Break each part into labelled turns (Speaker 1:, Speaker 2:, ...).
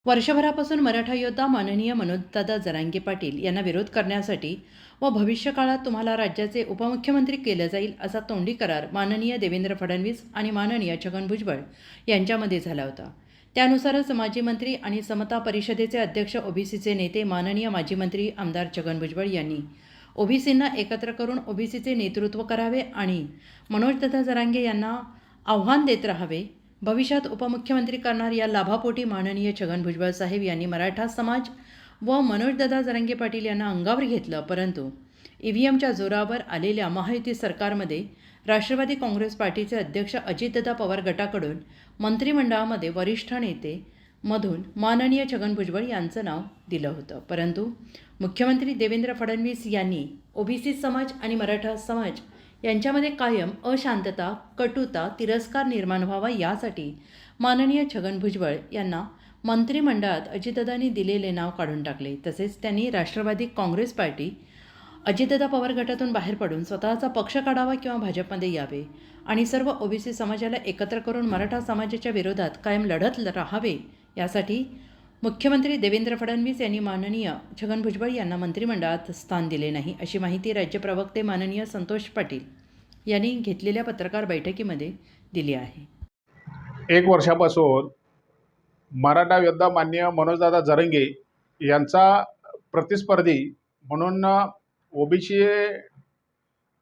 Speaker 1: वर्षभरापासून मराठा योद्धा माननीय मनोजदादा जरांगे पाटील यांना विरोध करण्यासाठी व भविष्यकाळात तुम्हाला राज्याचे उपमुख्यमंत्री केलं जाईल असा तोंडी करार माननीय देवेंद्र फडणवीस आणि माननीय छगन भुजबळ यांच्यामध्ये झाला होता। त्यानुसारच माजी मंत्री आणि समता परिषदेचे अध्यक्ष ओबीसीचे नेते माननीय माजी मंत्री आमदार छगन भुजबळ यांनी ओबीसींना एकत्र करून ओबीसीचे नेतृत्व करावे आणि मनोजदादा जरांगे यांना आव्हान देत राहावे। भविष्यात उपमुख्यमंत्री करणार या लाभापोटी माननीय छगन भुजबळ साहेब यांनी मराठा समाज व मनोजदादा जरांगे पाटील यांना अंगावर घेतलं। परंतु ईव्हीएमच्या जोरावर आलेल्या महायुती सरकारमध्ये राष्ट्रवादी काँग्रेस पार्टीचे अध्यक्ष अजितदादा पवार गटाकडून मंत्रिमंडळामध्ये वरिष्ठ नेते मधून माननीय छगन भुजबळ यांचं नाव दिलं होतं। परंतु मुख्यमंत्री देवेंद्र फडणवीस यांनी ओबीसी समाज आणि मराठा समाज यांच्यामध्ये कायम अशांतता, कटुता, तिरस्कार निर्माण व्हावा यासाठी माननीय छगन भुजबळ यांना मंत्रिमंडळात अजितदादांनी दिलेले नाव काढून टाकले। तसेच त्यांनी राष्ट्रवादी काँग्रेस पार्टी अजितदादा पवार गटातून बाहेर पडून स्वतःचा पक्ष काढावा किंवा भाजपमध्ये यावे आणि सर्व ओबीसी समाजाला एकत्र करून मराठा समाजाच्या विरोधात कायम लढत राहावे यासाठी मुख्यमंत्री देवेंद्र फडणवीस यांनी माननीय छगन भुजबळ यांना मंत्रिमंडळात स्थान दिले नाही, अशी माहिती राज्य प्रवक्ते माननीय संतोष पाटील यांनी घेतलेल्या पत्रकार बैठकीमध्ये दिली आहे।
Speaker 2: 1 वर्षापासून मराठा योद्धा माननीय मनोजदादा जरांगे यांचा प्रतिस्पर्धी म्हणून ओबीसी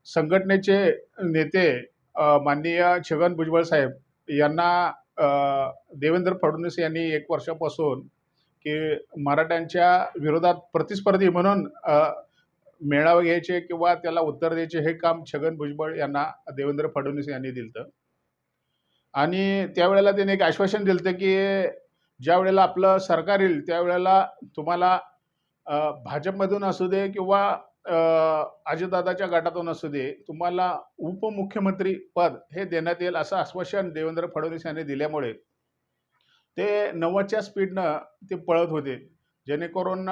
Speaker 2: संघटनेचे नेते माननीय छगन भुजबळ साहेब यांना देवेंद्र फडणवीस यांनी 1 वर्षापासून की मराठ्यांच्या विरोधात प्रतिस्पर्धी म्हणून मेळावे घ्यायचे किंवा त्याला उत्तर द्यायचे हे काम छगन भुजबळ यांना देवेंद्र फडणवीस यांनी दिलं। आणि त्यावेळेला त्यांनी एक आश्वासन दिलं की ज्या वेळेला आपलं सरकार येईल त्यावेळेला तुम्हाला भाजपमधून असू दे किंवा अजितदादाच्या गटातून असू दे तुम्हाला उपमुख्यमंत्री पद हे देण्यात येईल असं आश्वासन देवेंद्र फडणवीस यांनी दिल्यामुळे ते 90च्या स्पीडनं ते पळत होते, जेणेकरून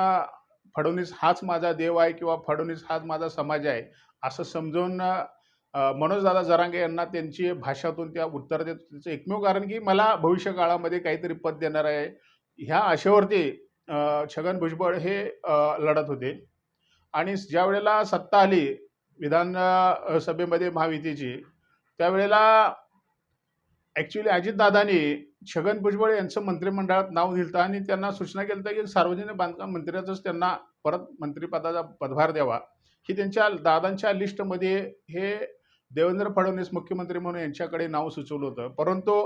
Speaker 2: फडणवीस हाच माझा देव आहे किंवा फडणवीस हाच माझा समाज आहे असं समजून मनोजदादा जरांगे यांना त्यांची भाषातून त्या उत्तर देत त्याचं एकमेव कारण की मला भविष्यकाळामध्ये काहीतरी पद देणार आहे ह्या आशेवरती छगन भुजबळ हे लढत होते। आणि ज्या वेळेला सत्ता आली विधानसभेमध्ये महायुतीची त्यावेळेला ॲक्च्युली अजितदादांनी छगन भुजबळ यांचं मंत्रिमंडळात नाव दिलं आणि त्यांना सूचना केली की सार्वजनिक बांधकाम मंत्र्याचंच त्यांना परत मंत्रिपदाचा पदभार द्यावा, ही त्यांच्या दादांच्या लिस्टमध्ये हे देवेंद्र फडणवीस मुख्यमंत्री म्हणून यांच्याकडे नाव सुचवलं होतं। परंतु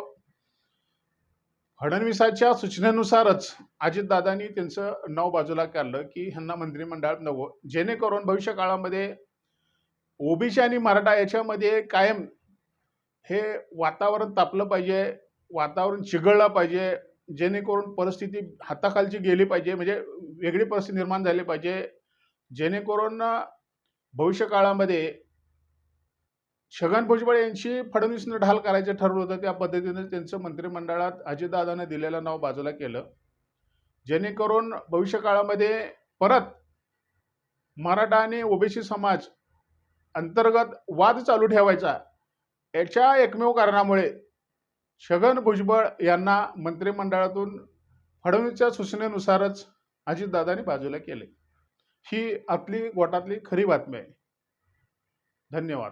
Speaker 2: फडणवीसाच्या सूचनेनुसारच अजितदादांनी त्यांचं नाव बाजूला काढलं की ह्यांना मंत्रिमंडळात नवं, जेणेकरून भविष्यकाळामध्ये ओबीसी आणि मराठा याच्यामध्ये कायम हे वातावरण तापलं पाहिजे, वातावरण चिघळलं पाहिजे, जेणेकरून परिस्थिती हाताखालची गेली पाहिजे, म्हणजे वेगळी परिस्थिती निर्माण झाली पाहिजे, जेणेकरून भविष्यकाळामध्ये छगन भुजबळ यांची फडणवीसनं ढाल करायचं ठरवलं होतं। त्या पद्धतीने त्यांचं मंत्रिमंडळात अजितदादांनी दिलेलं नाव बाजूला केलं, जेणेकरून भविष्यकाळामध्ये परत मराठा आणि ओबीसी समाज अंतर्गत वाद चालू ठेवायचा याच्या एकमेव कारणामुळे छगन भुजबळ यांना मंत्रिमंडळातून फडणवीसच्या सूचनेनुसारच अजितदादांनी बाजूला केले। ही आपली गोटातली खरी बातमी आहे। धन्यवाद।